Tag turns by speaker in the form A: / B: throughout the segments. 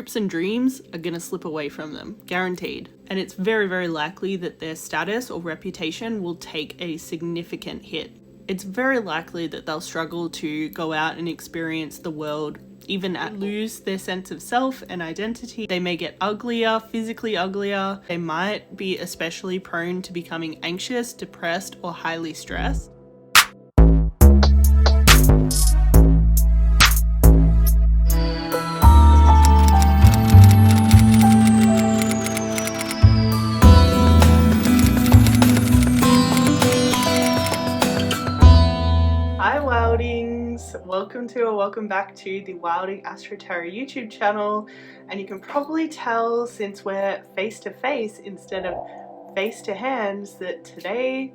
A: hopes and dreams are going to slip away from them, guaranteed. And it's very, very likely that their status or reputation will take a significant hit. It's very likely that they'll struggle to go out and experience the world, even lose their sense of self and identity. They may get uglier, physically uglier. They might be especially prone to becoming anxious, depressed, or highly stressed. Wildings, welcome back to the Wilding Astro Tarot YouTube channel. And you can probably tell, since we're face to face instead of face to hands, that today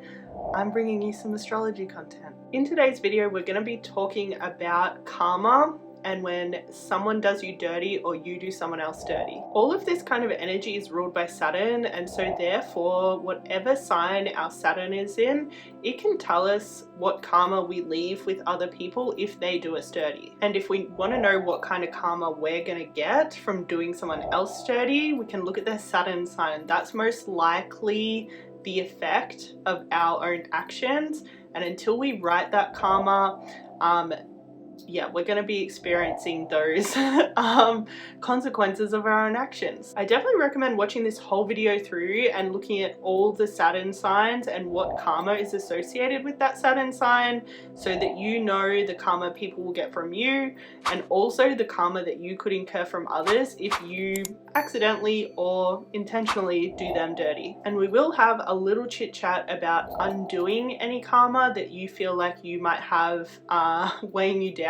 A: I'm bringing you some astrology content. In today's video, we're going to be talking about karma and when someone does you dirty or you do someone else dirty. All of this kind of energy is ruled by Saturn, and so therefore whatever sign our Saturn is in, it can tell us what karma we leave with other people if they do us dirty. And if we want to know what kind of karma we're going to get from doing someone else dirty, we can look at their Saturn sign. That's most likely the effect of our own actions, and until we write that karma, yeah, we're going to be experiencing those consequences of our own actions. I definitely recommend watching this whole video through and looking at all the Saturn signs and what karma is associated with that Saturn sign, so that you know the karma people will get from you, and also the karma that you could incur from others if you accidentally or intentionally do them dirty. And we will have a little chit chat about undoing any karma that you feel like you might have weighing you down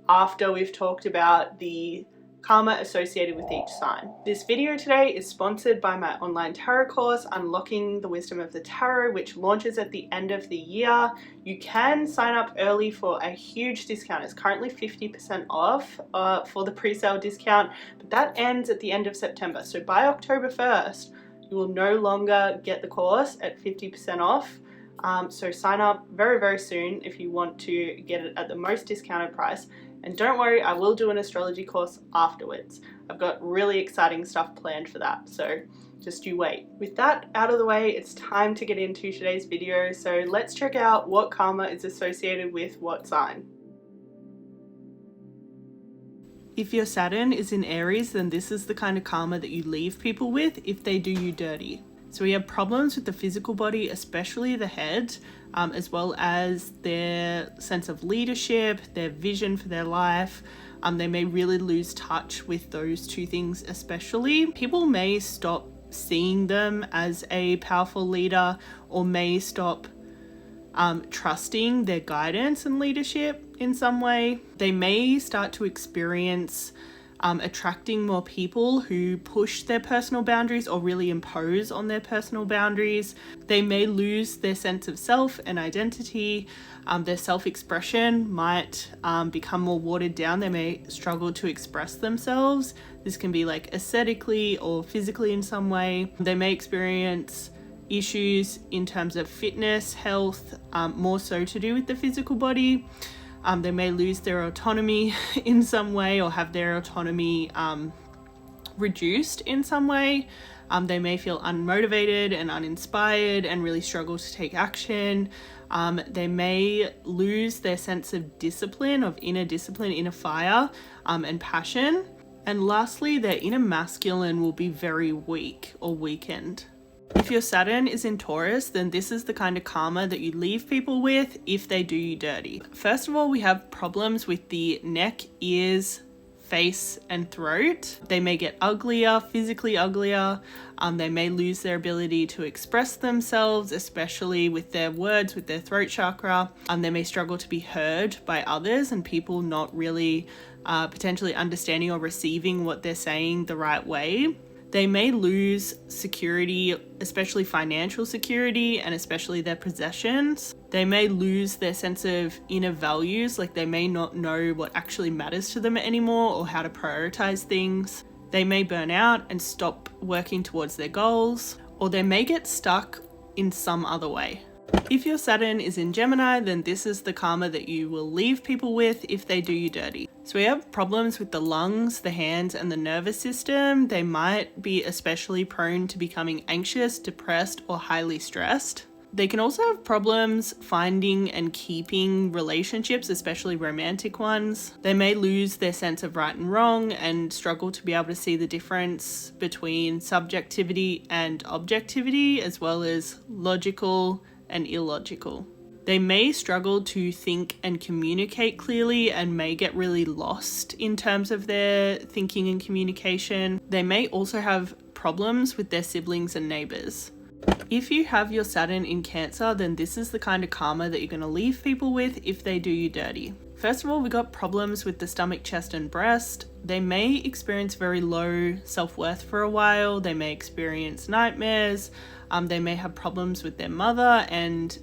A: after we've talked about the karma associated with each sign. This video today is sponsored by my online tarot course, Unlocking the Wisdom of the Tarot, which launches at the end of the year. You can sign up early for a huge discount. It's currently 50% off for the pre-sale discount, but that ends at the end of September. So by October 1st, you will no longer get the course at 50% off. So sign up very, very soon if you want to get it at the most discounted price. And don't worry, I will do an astrology course afterwards. I've got really exciting stuff planned for that, so just you wait. With that out of the way, it's time to get into today's video. So let's check out what karma is associated with what sign. If your Saturn is in Aries, then this is the kind of karma that you leave people with if they do you dirty. So we have problems with the physical body, especially the head, as well as their sense of leadership, their vision for their life. They may really lose touch with those two things especially. People may stop seeing them as a powerful leader, or may stop trusting their guidance and leadership in some way. They may start to experience attracting more people who push their personal boundaries or really impose on their personal boundaries. They may lose their sense of self and identity. Their self-expression might become more watered down. They may struggle to express themselves. This can be like aesthetically or physically in some way. They may experience issues in terms of fitness, health, more so to do with the physical body. They may lose their autonomy in some way, or have their autonomy reduced in some way. They may feel unmotivated and uninspired and really struggle to take action. They may lose their sense of discipline, of inner fire and passion. And lastly, their inner masculine will be very weak or weakened. If your Saturn is in Taurus, then this is the kind of karma that you leave people with if they do you dirty. First of all, we have problems with the neck, ears, face, and throat. They may get uglier, physically uglier. They may lose their ability to express themselves, especially with their words, with their throat chakra. They may struggle to be heard by others and people not really potentially understanding or receiving what they're saying the right way. They may lose security, especially financial security, and especially their possessions. They may lose their sense of inner values, like they may not know what actually matters to them anymore or how to prioritize things. They may burn out and stop working towards their goals, or they may get stuck in some other way. If your Saturn is in Gemini, then this is the karma that you will leave people with if they do you dirty. So we have problems with the lungs, the hands, and the nervous system. They might be especially prone to becoming anxious, depressed, or highly stressed. They can also have problems finding and keeping relationships, especially romantic ones. They may lose their sense of right and wrong and struggle to be able to see the difference between subjectivity and objectivity, as well as logical and illogical. They may struggle to think and communicate clearly and may get really lost in terms of their thinking and communication. They may also have problems with their siblings and neighbors. If you have your Saturn in Cancer, then this is the kind of karma that you're going to leave people with if they do you dirty. First of all, we got problems with the stomach, chest, and breast. They may experience very low self-worth for a while. They may experience nightmares. They may have problems with their mother and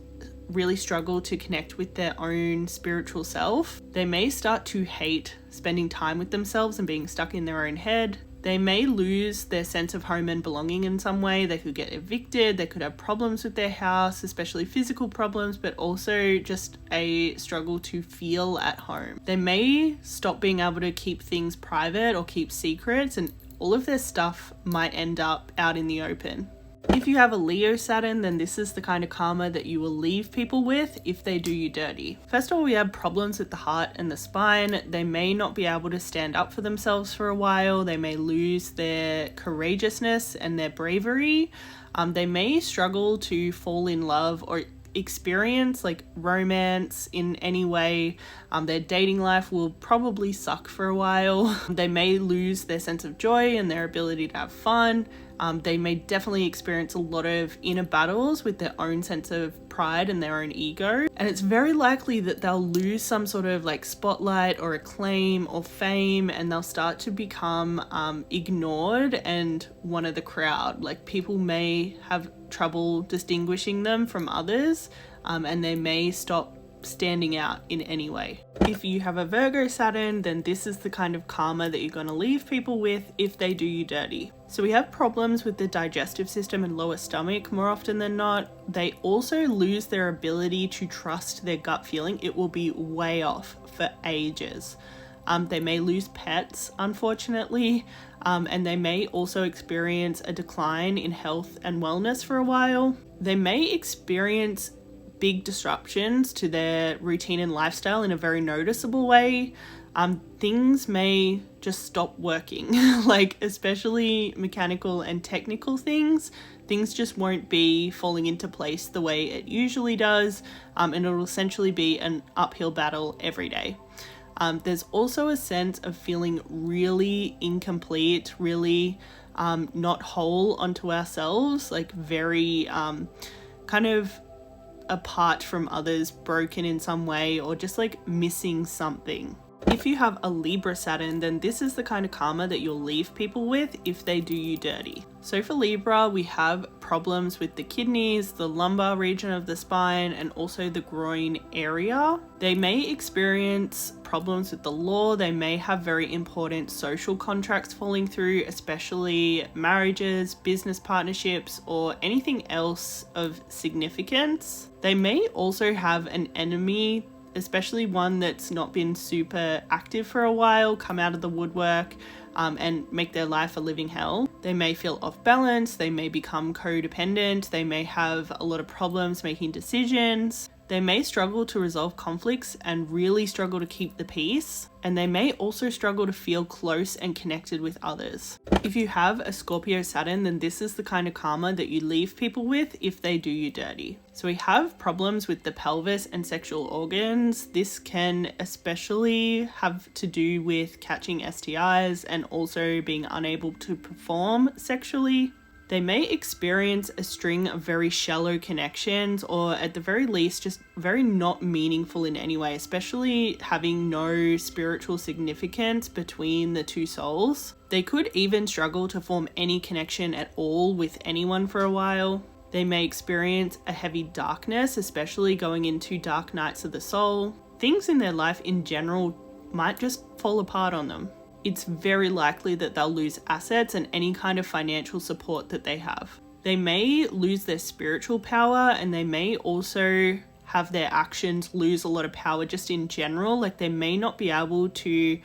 A: really struggle to connect with their own spiritual self. They may start to hate spending time with themselves and being stuck in their own head. They may lose their sense of home and belonging in some way. They could get evicted. They could have problems with their house, especially physical problems, but also just a struggle to feel at home. They may stop being able to keep things private or keep secrets, and all of their stuff might end up out in the open. If you have a Leo Saturn, then this is the kind of karma that you will leave people with if they do you dirty. First of all, we have problems with the heart and the spine. They may not be able to stand up for themselves for a while. They may lose their courageousness and their bravery. They may struggle to fall in love or experience like romance in any way. Their dating life will probably suck for a while. They may lose their sense of joy and their ability to have fun. They may definitely experience a lot of inner battles with their own sense of pride and their own ego. And it's very likely that they'll lose some sort of like spotlight or acclaim or fame, and they'll start to become ignored and one of the crowd. Like people may have trouble distinguishing them from others, and they may stop standing out in any way. If you have a Virgo Saturn, then this is the kind of karma that you're going to leave people with if they do you dirty. So we have problems with the digestive system and lower stomach more often than not. They also lose their ability to trust their gut feeling. It will be way off for ages. They may lose pets, unfortunately, and they may also experience a decline in health and wellness for a while. They may experience big disruptions to their routine and lifestyle in a very noticeable way. Things may just stop working, like especially mechanical and technical things. Things just won't be falling into place the way it usually does, and it'll essentially be an uphill battle every day. There's also a sense of feeling really incomplete, really not whole onto ourselves, like very kind of apart from others, broken in some way, or just like missing something. If you have a Libra Saturn, then this is the kind of karma that you'll leave people with if they do you dirty. So for Libra, we have problems with the kidneys, the lumbar region of the spine, and also the groin area. They may experience problems with the law. They may have very important social contracts falling through, especially marriages, business partnerships, or anything else of significance. They may also have an enemy, especially one that's not been super active for a while, come out of the woodwork and make their life a living hell. They may feel off balance, they may become codependent, they may have a lot of problems making decisions. They may struggle to resolve conflicts and really struggle to keep the peace, and they may also struggle to feel close and connected with others. If you have a Scorpio Saturn, then this is the kind of karma that you leave people with if they do you dirty. So we have problems with the pelvis and sexual organs. This can especially have to do with catching STIs and also being unable to perform sexually. They may experience a string of very shallow connections, or at the very least, just very not meaningful in any way, especially having no spiritual significance between the two souls. They could even struggle to form any connection at all with anyone for a while. They may experience a heavy darkness, especially going into dark nights of the soul. Things in their life in general might just fall apart on them. It's very likely that they'll lose assets and any kind of financial support that they have. They may lose their spiritual power, and they may also have their actions lose a lot of power just in general. Like they may not be able to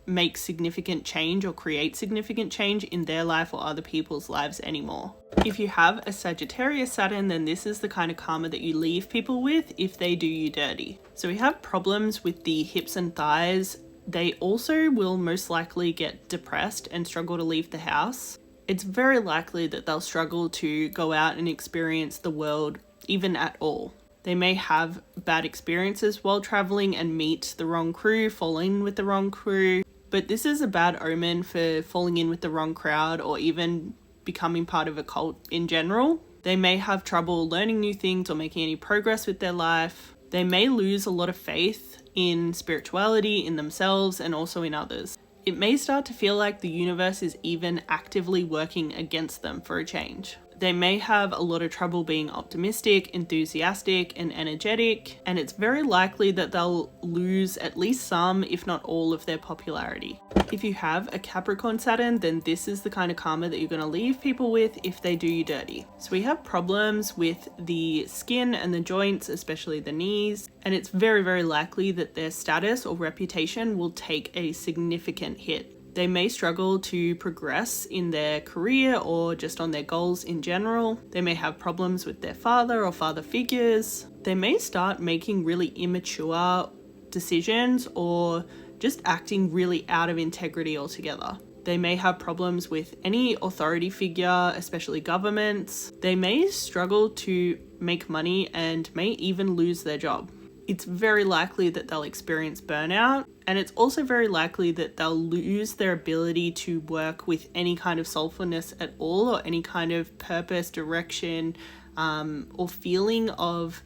A: make significant change or create significant change in their life or other people's lives anymore. If you have a Sagittarius Saturn, then this is the kind of karma that you leave people with if they do you dirty. So we have problems with the hips and thighs. They also will most likely get depressed and struggle to leave the house. It's very likely that they'll struggle to go out and experience the world even at all. They may have bad experiences while traveling and meet the wrong crew, fall in with the wrong crew. But this is a bad omen for falling in with the wrong crowd or even becoming part of a cult in general. They may have trouble learning new things or making any progress with their life. They may lose a lot of faith in spirituality, in themselves, and also in others. It may start to feel like the universe is even actively working against them for a change. They may have a lot of trouble being optimistic, enthusiastic, and energetic, and it's very likely that they'll lose at least some, if not all, of their popularity. If you have a Capricorn Saturn, then this is the kind of karma that you're going to leave people with if they do you dirty. So we have problems with the skin and the joints, especially the knees, and it's very, very likely that their status or reputation will take a significant hit. They may struggle to progress in their career or just on their goals in general. They may have problems with their father or father figures. They may start making really immature decisions or just acting really out of integrity altogether. They may have problems with any authority figure, especially governments. They may struggle to make money and may even lose their job. It's very likely that they'll experience burnout, and it's also very likely that they'll lose their ability to work with any kind of soulfulness at all, or any kind of purpose, direction, or feeling of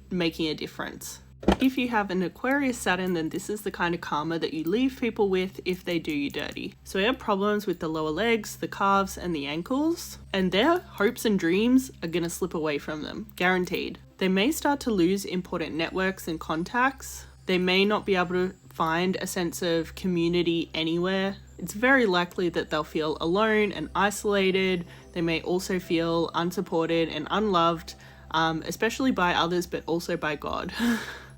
A: making a difference. If you have an Aquarius Saturn, then this is the kind of karma that you leave people with if they do you dirty. So we have problems with the lower legs, the calves, and the ankles, and their hopes and dreams are going to slip away from them, guaranteed. They may start to lose important networks and contacts. They may not be able to find a sense of community anywhere. It's very likely that they'll feel alone and isolated. They may also feel unsupported and unloved, especially by others, but also by God.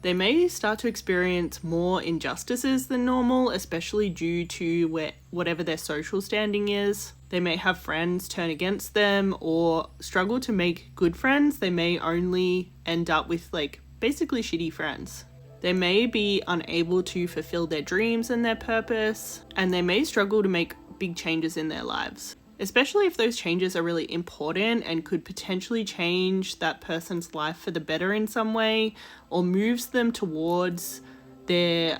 A: They may start to experience more injustices than normal, especially due to whatever their social standing is. They may have friends turn against them or struggle to make good friends. They may only end up with basically shitty friends. They may be unable to fulfill their dreams and their purpose, and they may struggle to make big changes in their lives, especially if those changes are really important and could potentially change that person's life for the better in some way, or moves them towards their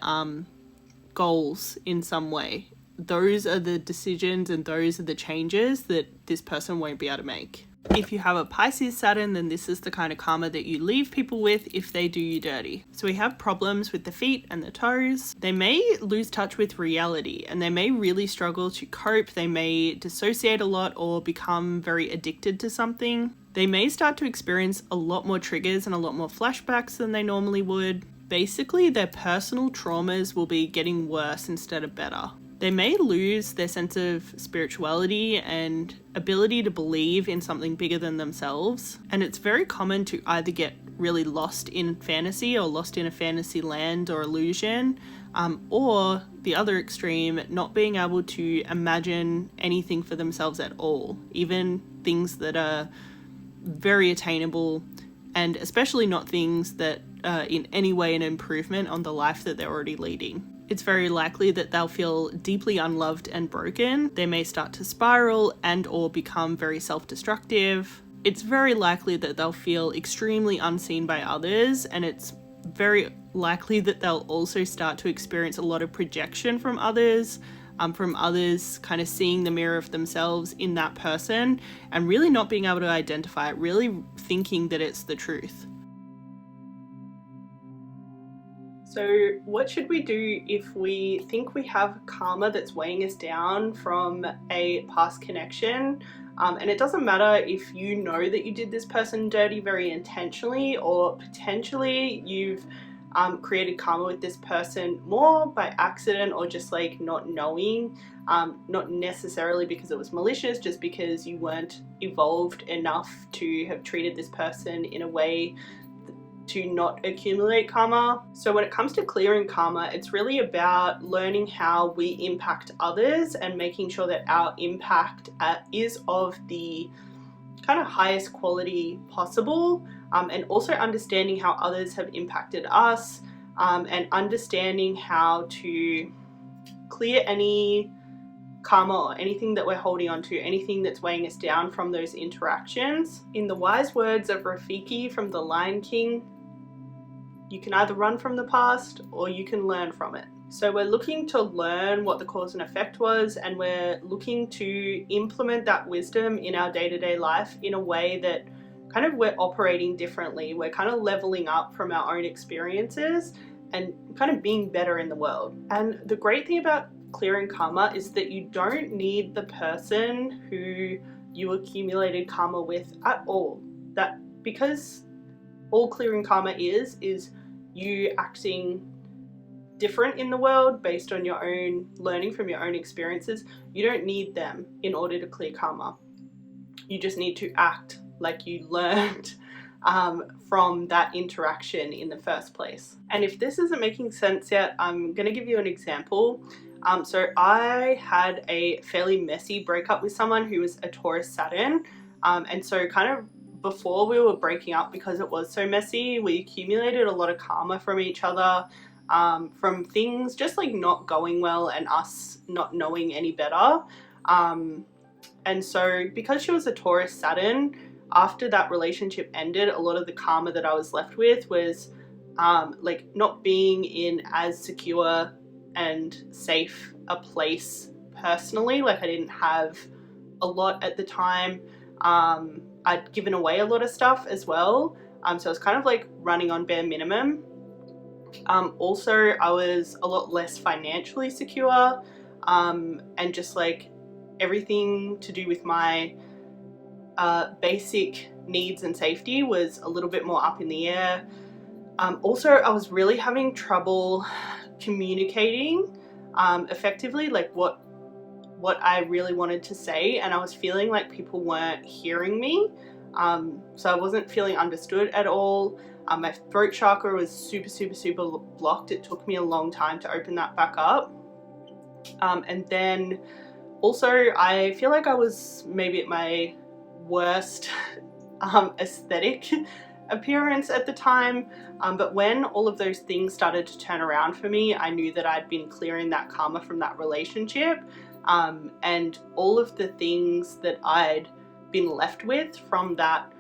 A: goals in some way. Those are the decisions and those are the changes that this person won't be able to make. If you have a Pisces Saturn, then this is the kind of karma that you leave people with if they do you dirty. So we have problems with the feet and the toes. They may lose touch with reality and they may really struggle to cope. They may dissociate a lot or become very addicted to something. They may start to experience a lot more triggers and a lot more flashbacks than they normally would. Basically, their personal traumas will be getting worse instead of better. They may lose their sense of spirituality and ability to believe in something bigger than themselves. And it's very common to either get really lost in fantasy or lost in a fantasy land or illusion, or the other extreme, not being able to imagine anything for themselves at all, even things that are very attainable, and especially not things that are in any way an improvement on the life that they're already leading. It's very likely that they'll feel deeply unloved and broken. They may start to spiral and or become very self-destructive. It's very likely that they'll feel extremely unseen by others, and it's very likely that they'll also start to experience a lot of projection from others kind of seeing the mirror of themselves in that person and really not being able to identify it, really thinking that it's the truth. So what should we do if we think we have karma that's weighing us down from a past connection? And it doesn't matter if you know that you did this person dirty very intentionally, or potentially you've created karma with this person more by accident or just like not knowing, not necessarily because it was malicious, just because you weren't evolved enough to have treated this person in a way to not accumulate karma. So when it comes to clearing karma, it's really about learning how we impact others and making sure that our impact is of the kind of highest quality possible, and also understanding how others have impacted us, and understanding how to clear any karma or anything that we're holding on to, anything that's weighing us down from those interactions. In the wise words of Rafiki from The Lion King, you can either run from the past or you can learn from it. So we're looking to learn what the cause and effect was, and we're looking to implement that wisdom in our day-to-day life in a way that kind of we're operating differently. We're kind of leveling up from our own experiences and kind of being better in the world. And the great thing about clearing karma is that you don't need the person who you accumulated karma with at all. That because all clearing karma is you acting different in the world based on your own learning from your own experiences. You don't need them in order to clear karma. You just need to act like you learned from that interaction in the first place. And if this isn't making sense yet, I'm going to give you an example. So I had a fairly messy breakup with someone who was a Taurus Saturn, and so kind of before we were breaking up, because it was so messy, we accumulated a lot of karma from each other, from things just like not going well and us not knowing any better. And so because she was a Taurus Saturn, after that relationship ended, a lot of the karma that I was left with was like not being in as secure and safe a place personally. Like I didn't have a lot at the time. I'd given away a lot of stuff as well. So I was kind of like running on bare minimum. Also, I was a lot less financially secure, and just like everything to do with my basic needs and safety was a little bit more up in the air. Also, I was really having trouble communicating effectively, like what I really wanted to say, and I was feeling like people weren't hearing me. So I wasn't feeling understood at all. My throat chakra was super blocked. It took me a long time to open that back up. And then also I feel like I was maybe at my worst aesthetic appearance at the time, but when all of those things started to turn around for me, I knew that I'd been clearing that karma from that relationship, and all of the things that I'd been left with from that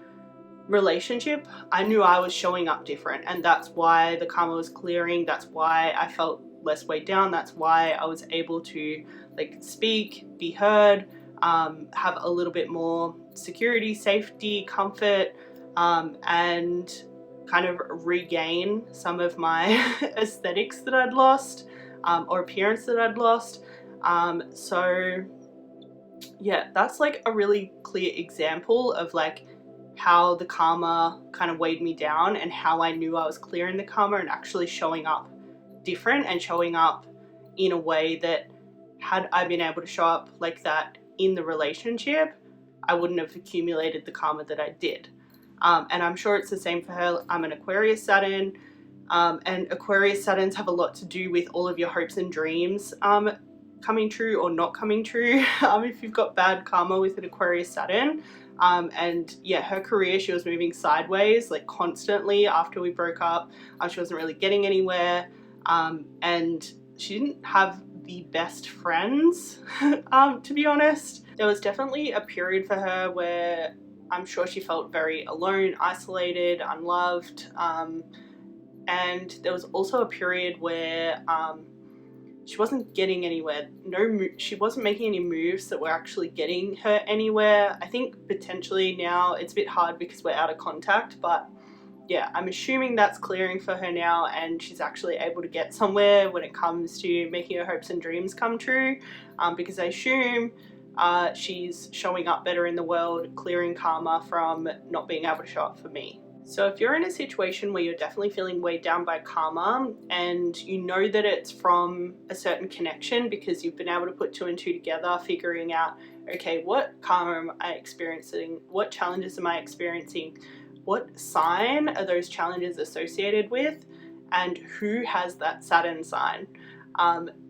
A: relationship, I knew I was showing up different, and that's why the karma was clearing. That's why I felt less weighed down. That's why I was able to like speak, be heard, have a little bit more security, safety, comfort, and kind of regain some of my aesthetics that I'd lost, or appearance that I'd lost. So yeah, that's like a really clear example of like how the karma kind of weighed me down and how I knew I was clearing the karma and actually showing up different and showing up in a way that had I been able to show up like that in the relationship, I wouldn't have accumulated the karma that I did. And I'm sure it's the same for her. I'm an Aquarius Saturn, and Aquarius Saturns have a lot to do with all of your hopes and dreams coming true or not coming true, if you've got bad karma with an Aquarius Saturn. And yeah, her career, she was moving sideways like constantly after we broke up. She wasn't really getting anywhere, and she didn't have the best friends, to be honest. There was definitely a period for her where I'm sure she felt very alone, isolated, unloved, and there was also a period where she wasn't getting anywhere. She wasn't making any moves that were actually getting her anywhere. I think potentially now it's a bit hard because we're out of contact, but yeah, I'm assuming that's clearing for her now and she's actually able to get somewhere when it comes to making her hopes and dreams come true, because I assume she's showing up better in the world, clearing karma from not being able to show up for me. So if you're in a situation where you're definitely feeling weighed down by karma and you know that it's from a certain connection because you've been able to put two and two together, figuring out, okay, what karma am I experiencing? What challenges am I experiencing? What sign are those challenges associated with? And who has that Saturn sign?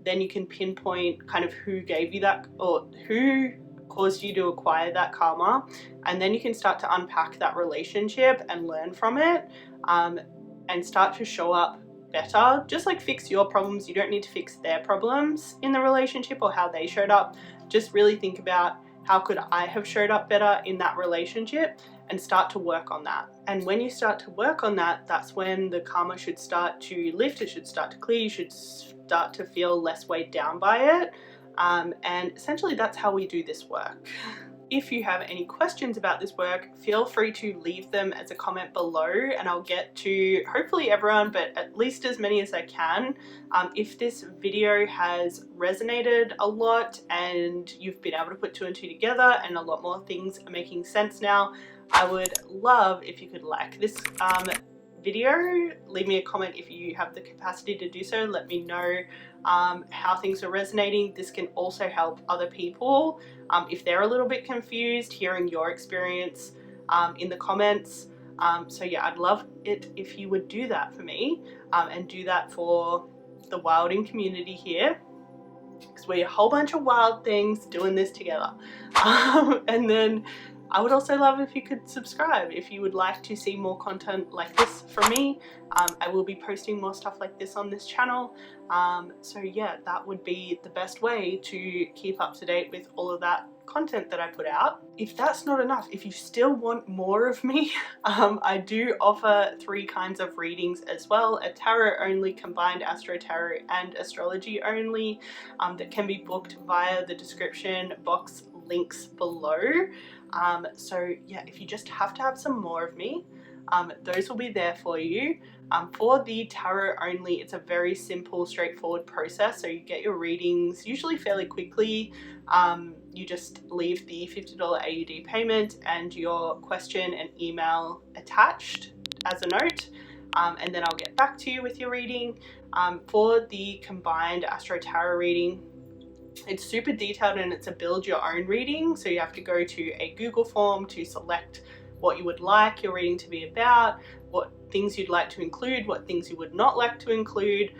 A: Then you can pinpoint kind of who gave you that, or who caused you to acquire that karma, and then you can start to unpack that relationship and learn from it, and start to show up better. Just like fix your problems, you don't need to fix their problems in the relationship or how they showed up. Just really think about, how could I have showed up better in that relationship, and start to work on that. And when you start to work on that, that's when the karma should start to lift, it should start to clear, you should start to feel less weighed down by it. And essentially that's how we do this work. If you have any questions about this work, feel free to leave them as a comment below and I'll get to hopefully everyone, but at least as many as I can. If this video has resonated a lot and you've been able to put two and two together and a lot more things are making sense now, I would love if you could like this video, leave me a comment if you have the capacity to do so. Let me know how things are resonating. This can also help other people if they're a little bit confused, hearing your experience in the comments. So yeah, I'd love it if you would do that for me, and do that for the Wilding community here, because we're a whole bunch of wild things doing this together. And then I would also love if you could subscribe if you would like to see more content like this from me. I will be posting more stuff like this on this channel. So yeah, that would be the best way to keep up to date with all of that content that I put out. If that's not enough, if you still want more of me, I do offer 3 kinds of readings as well: a tarot only, combined astro tarot, and astrology only, that can be booked via the description box links below. So yeah, if you just have to have some more of me, those will be there for you. For the tarot only, it's a very simple, straightforward process. So you get your readings usually fairly quickly. You just leave the $50 AUD payment and your question and email attached as a note, and then I'll get back to you with your reading. For the combined astro tarot reading, it's super detailed and it's a build your own reading, so you have to go to a Google form to select what you would like your reading to be about, what things you'd like to include, what things you would not like to include,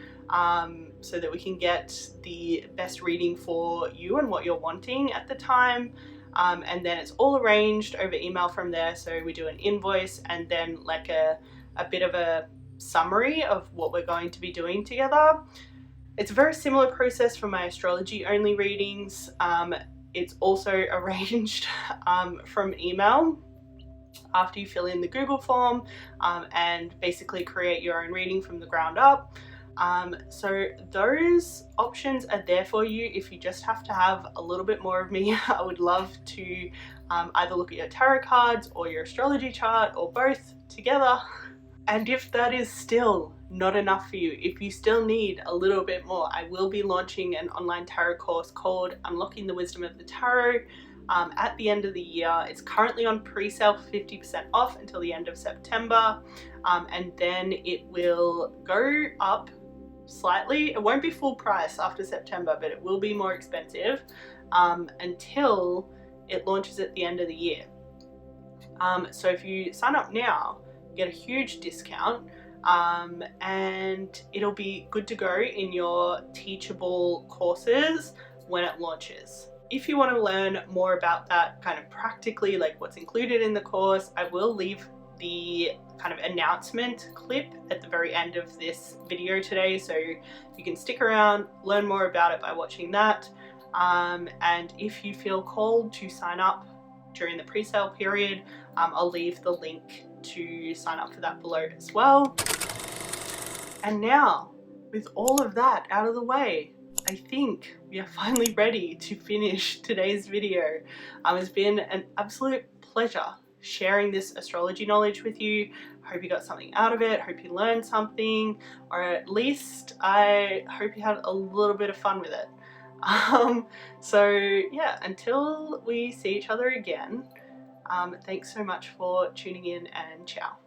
A: so that we can get the best reading for you and what you're wanting at the time. And then it's all arranged over email from there, so we do an invoice and then like a bit of a summary of what we're going to be doing together. It's a very similar process for my astrology only readings. It's also arranged from email after you fill in the Google form, and basically create your own reading from the ground up. So those options are there for you if you just have to have a little bit more of me. I would love to either look at your tarot cards or your astrology chart or both together. And if that is still not enough for you, if you still need a little bit more, I will be launching an online tarot course called Unlocking the Wisdom of the Tarot at the end of the year. It's currently on pre-sale for 50% off until the end of September, and then it will go up slightly. It won't be full price after September, but it will be more expensive until it launches at the end of the year. So if you sign up now, get a huge discount, and it'll be good to go in your teachable courses when it launches. If you want to learn more about that kind of practically, like what's included in the course, I will leave the kind of announcement clip at the very end of this video today, so you can stick around, learn more about it by watching that. And if you feel called to sign up during the pre-sale period, I'll leave the link to sign up for that below as well. And now, with all of that out of the way, I think we are finally ready to finish today's video. It's been an absolute pleasure sharing this astrology knowledge with you. Hope you got something out of it, hope you learned something, or at least I hope you had a little bit of fun with it. So yeah, until we see each other again, thanks so much for tuning in, and ciao.